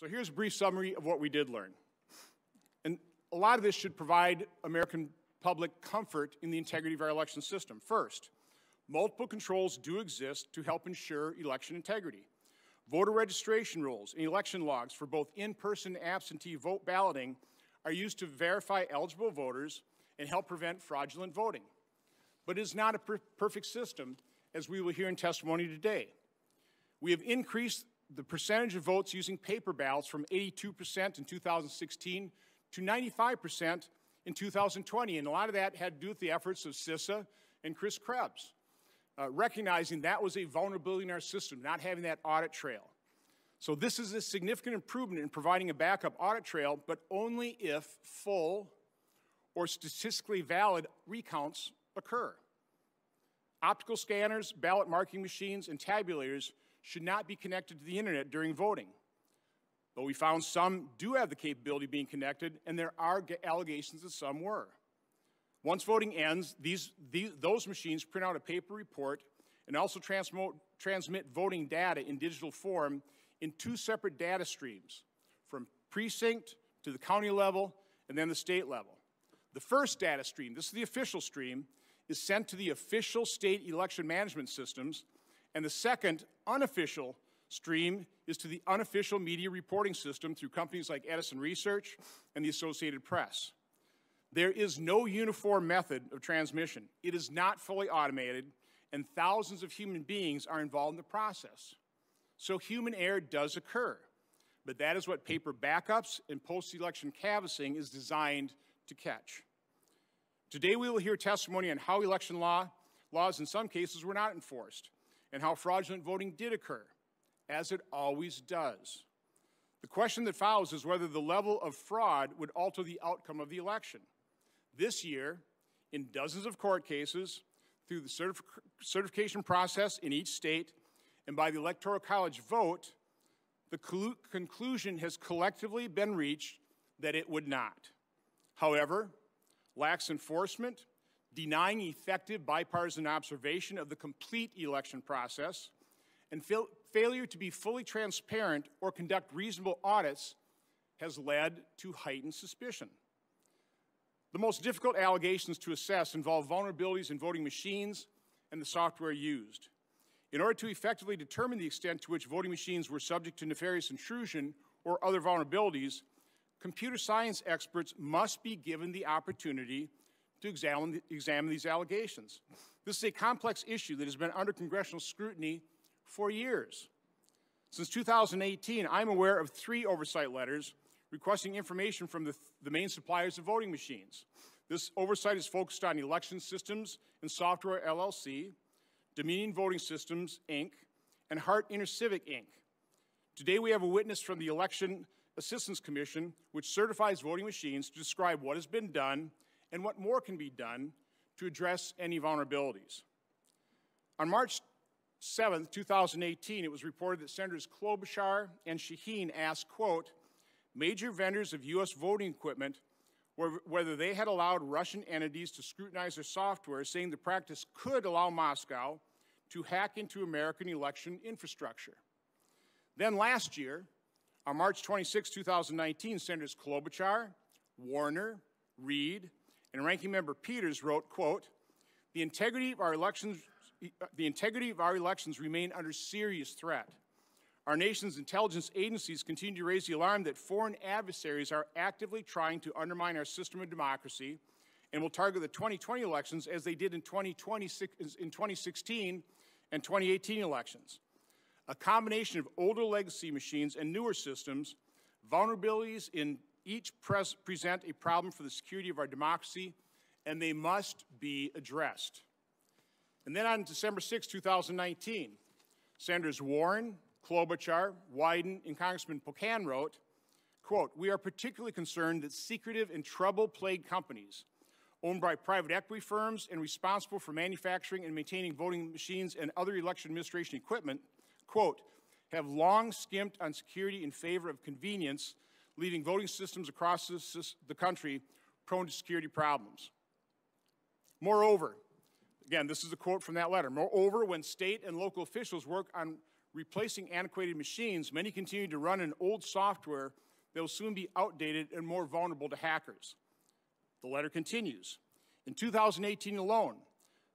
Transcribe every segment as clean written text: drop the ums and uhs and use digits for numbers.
So here's a brief summary of what we did learn. And a lot of this should provide American public comfort in the integrity of our election system. First, multiple controls do exist to help ensure election integrity. Voter registration rules and election logs for both in-person and absentee vote balloting are used to verify eligible voters and help prevent fraudulent voting. But it is not a perfect system, as we will hear in testimony today. We have increased the percentage of votes using paper ballots from 82% in 2016 to 95% in 2020, and a lot of that had to do with the efforts of CISA and Chris Krebs, recognizing that was a vulnerability in our system, not having that audit trail. So this is a significant improvement in providing a backup audit trail, but only if full or statistically valid recounts occur. Optical scanners, ballot marking machines, and tabulators should not be connected to the internet during voting. But we found some do have the capability of being connected, and there are allegations that some were. Once voting ends, those machines print out a paper report and also transmit voting data in digital form in two separate data streams, from precinct to the county level and then the state level. The first data stream, this is the official stream, is sent to the official state election management systems, and the second, unofficial stream is to the unofficial media reporting system through companies like Edison Research and the Associated Press. There is no uniform method of transmission. It is not fully automated, and thousands of human beings are involved in the process. So human error does occur, but that is what paper backups and post-election canvassing is designed to catch. Today we will hear testimony on how election laws in some cases were not enforced, and how fraudulent voting did occur, as it always does. The question that follows is whether the level of fraud would alter the outcome of the election. This year, in dozens of court cases, through the certification process in each state, and by the Electoral College vote, the conclusion has collectively been reached that it would not. However, lax enforcement, denying effective bipartisan observation of the complete election process, and failure to be fully transparent or conduct reasonable audits has led to heightened suspicion. The most difficult allegations to assess involve vulnerabilities in voting machines and the software used. In order to effectively determine the extent to which voting machines were subject to nefarious intrusion or other vulnerabilities, computer science experts must be given the opportunity to examine these allegations. This is a complex issue that has been under congressional scrutiny for years. Since 2018, I'm aware of 3 oversight letters requesting information from the main suppliers of voting machines. This oversight is focused on Election Systems and Software LLC, Dominion Voting Systems, Inc., and Hart InterCivic, Inc. Today we have a witness from the Election Assistance Commission, which certifies voting machines, to describe what has been done and what more can be done to address any vulnerabilities. On March 7, 2018, it was reported that Senators Klobuchar and Shaheen asked, quote, major vendors of U.S. voting equipment whether they had allowed Russian entities to scrutinize their software, saying the practice could allow Moscow to hack into American election infrastructure. Then last year, on March 26, 2019, Senators Klobuchar, Warner, Reid, and Ranking Member Peters wrote, quote, the integrity of our elections remain under serious threat. Our nation's intelligence agencies continue to raise the alarm that foreign adversaries are actively trying to undermine our system of democracy and will target the 2020 elections as they did in 2016 and 2018 elections. A combination of older legacy machines and newer systems, vulnerabilities in each present a problem for the security of our democracy, and they must be addressed. And then on December 6, 2019, Senators Warren, Klobuchar, Wyden, and Congressman Pocan wrote, quote, we are particularly concerned that secretive and trouble-plagued companies owned by private equity firms and responsible for manufacturing and maintaining voting machines and other election administration equipment, quote, have long skimped on security in favor of convenience, leaving voting systems across the country prone to security problems. Moreover, again, this is a quote from that letter, moreover, when state and local officials work on replacing antiquated machines, many continue to run an old software that will soon be outdated and more vulnerable to hackers. The letter continues. In 2018 alone,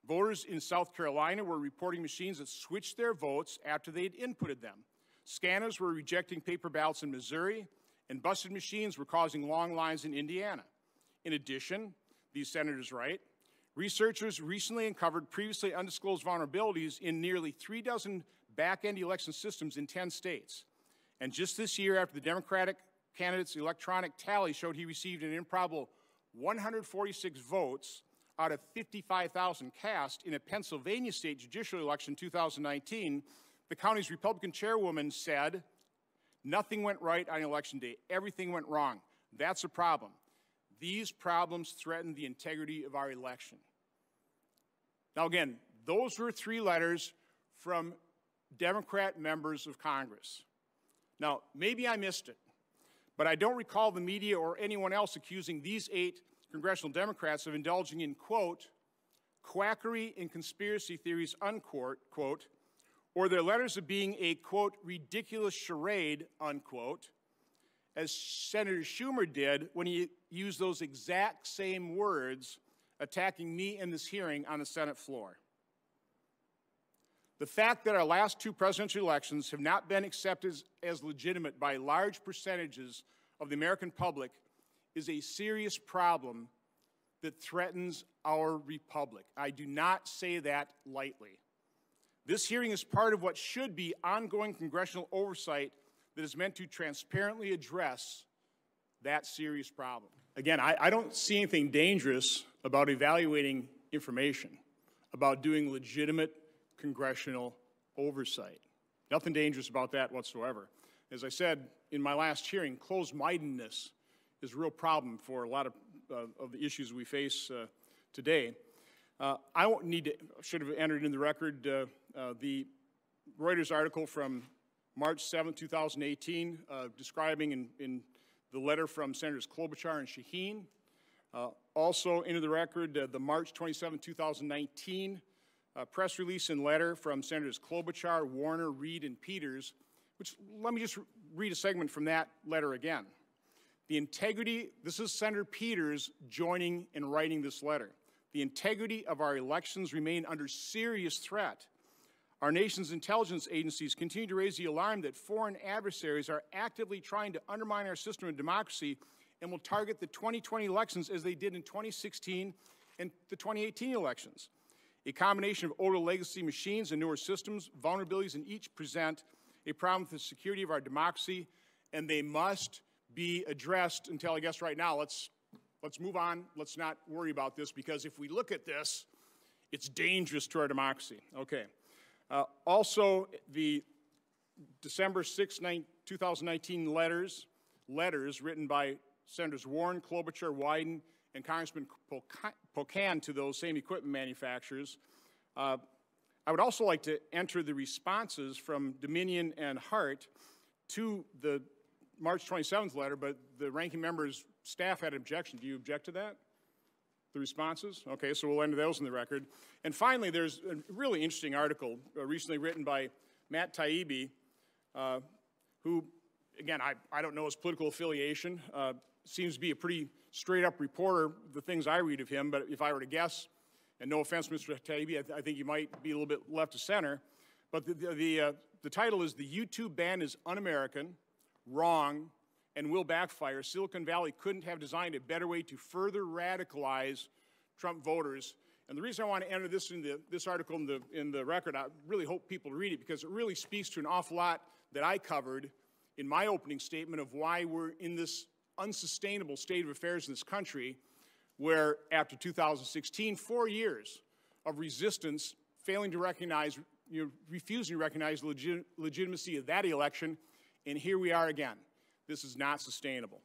voters in South Carolina were reporting machines that switched their votes after they had inputted them. Scanners were rejecting paper ballots in Missouri, and busted machines were causing long lines in Indiana. In addition, these senators write, researchers recently uncovered previously undisclosed vulnerabilities in nearly 3 dozen back-end election systems in 10 states. And just this year, after the Democratic candidate's electronic tally showed he received an improbable 146 votes out of 55,000 cast in a Pennsylvania state judicial election in 2019, the county's Republican chairwoman said, nothing went right on election day. Everything went wrong. That's a problem. These problems threaten the integrity of our election. Now again, those were 3 letters from Democrat members of Congress. Now, maybe I missed it, but I don't recall the media or anyone else accusing these 8 congressional Democrats of indulging in, quote, quackery and conspiracy theories, unquote, quote, or their letters of being a, quote, ridiculous charade, unquote, as Senator Schumer did when he used those exact same words attacking me in this hearing on the Senate floor. The fact that our last 2 presidential elections have not been accepted as legitimate by large percentages of the American public is a serious problem that threatens our republic. I do not say that lightly. This hearing is part of what should be ongoing congressional oversight that is meant to transparently address that serious problem. Again, I don't see anything dangerous about evaluating information, about doing legitimate congressional oversight. Nothing dangerous about that whatsoever. As I said in my last hearing, closed-mindedness is a real problem for a lot of the issues we face today. I won't need to, should have entered in the record the Reuters article from March 7, 2018, describing in the letter from Senators Klobuchar and Shaheen. Also into the record, the March 27, 2019 press release and letter from Senators Klobuchar, Warner, Reed, and Peters, which let me just read a segment from that letter again. The integrity, this is Senator Peters joining and writing this letter. The integrity of our elections remain under serious threat. Our nation's intelligence agencies continue to raise the alarm that foreign adversaries are actively trying to undermine our system of democracy and will target the 2020 elections as they did in 2016 and the 2018 elections. A combination of older legacy machines and newer systems, vulnerabilities in each present a problem with the security of our democracy, and they must be addressed until, I guess right now, let's move on. Let's not worry about this, because if we look at this, it's dangerous to our democracy. Okay. Also, the December 6, 2019 letters written by Senators Warren, Klobuchar, Wyden, and Congressman Pocan to those same equipment manufacturers. I would also like to enter the responses from Dominion and Hart to the March 27th letter, but the ranking member's staff had an objection. Do you object to that? The responses? Okay, so we'll enter those in the record. And finally, there's a really interesting article recently written by Matt Taibbi, who, again, I don't know his political affiliation, seems to be a pretty straight-up reporter, the things I read of him, but if I were to guess, and no offense, Mr. Taibbi, I think you might be a little bit left of center, but the title is "The YouTube Ban is Un-American, Wrong, and Will Backfire. Silicon Valley couldn't have designed a better way to further radicalize Trump voters." And the reason I want to enter this in this article in the record, I really hope people read it, because it really speaks to an awful lot that I covered in my opening statement of why we're in this unsustainable state of affairs in this country, where after 2016, 4 years of resistance, failing to recognize, refusing to recognize the legitimacy of that election, and here we are again. This is not sustainable.